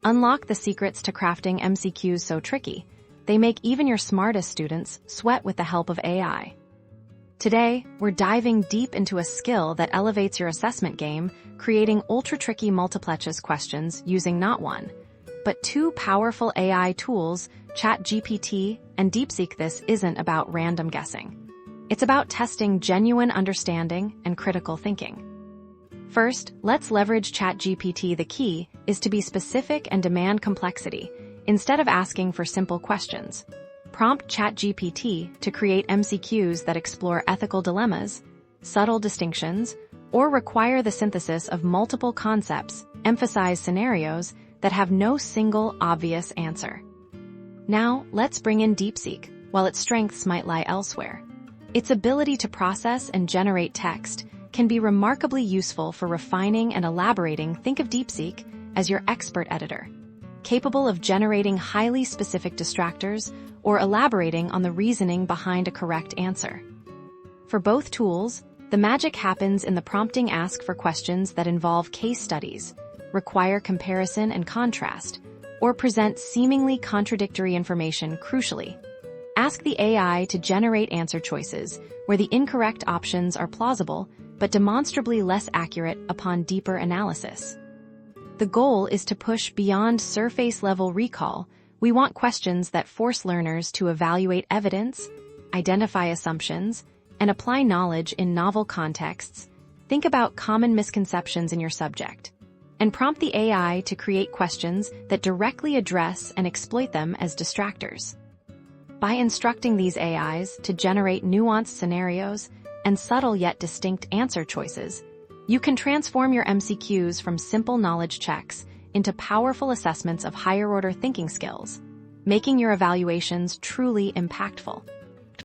Unlock the secrets to crafting MCQs so tricky, they make even your smartest students sweat with the help of AI. Today, we're diving deep into a skill that elevates your assessment game, creating ultra-tricky multiplechoice questions using not one, but two powerful AI tools, ChatGPT and Deepseek. This isn't about random guessing. It's about testing genuine understanding and critical thinking. First, let's leverage ChatGPT. The key is to be specific and demand complexity, instead of asking for simple questions. Prompt ChatGPT to create MCQs that explore ethical dilemmas, subtle distinctions, or require the synthesis of multiple concepts, emphasize scenarios that have no single obvious answer. Now, let's bring in Deepseek, while its strengths might lie elsewhere. Its ability to process and generate text can be remarkably useful for refining and elaborating. Think of Deepseek as your expert editor, capable of generating highly specific distractors or elaborating on the reasoning behind a correct answer. For both tools, the magic happens in the prompting. Ask for questions that involve case studies, require comparison and contrast, or present seemingly contradictory information. Crucially, ask the AI to generate answer choices where the incorrect options are plausible but demonstrably less accurate upon deeper analysis. The goal is to push beyond surface-level recall. We want questions that force learners to evaluate evidence, identify assumptions, and apply knowledge in novel contexts. Think about common misconceptions in your subject, and prompt the AI to create questions that directly address and exploit them as distractors. By instructing these AIs to generate nuanced scenarios and subtle yet distinct answer choices, you can transform your MCQs from simple knowledge checks into powerful assessments of higher-order thinking skills, making your evaluations truly impactful.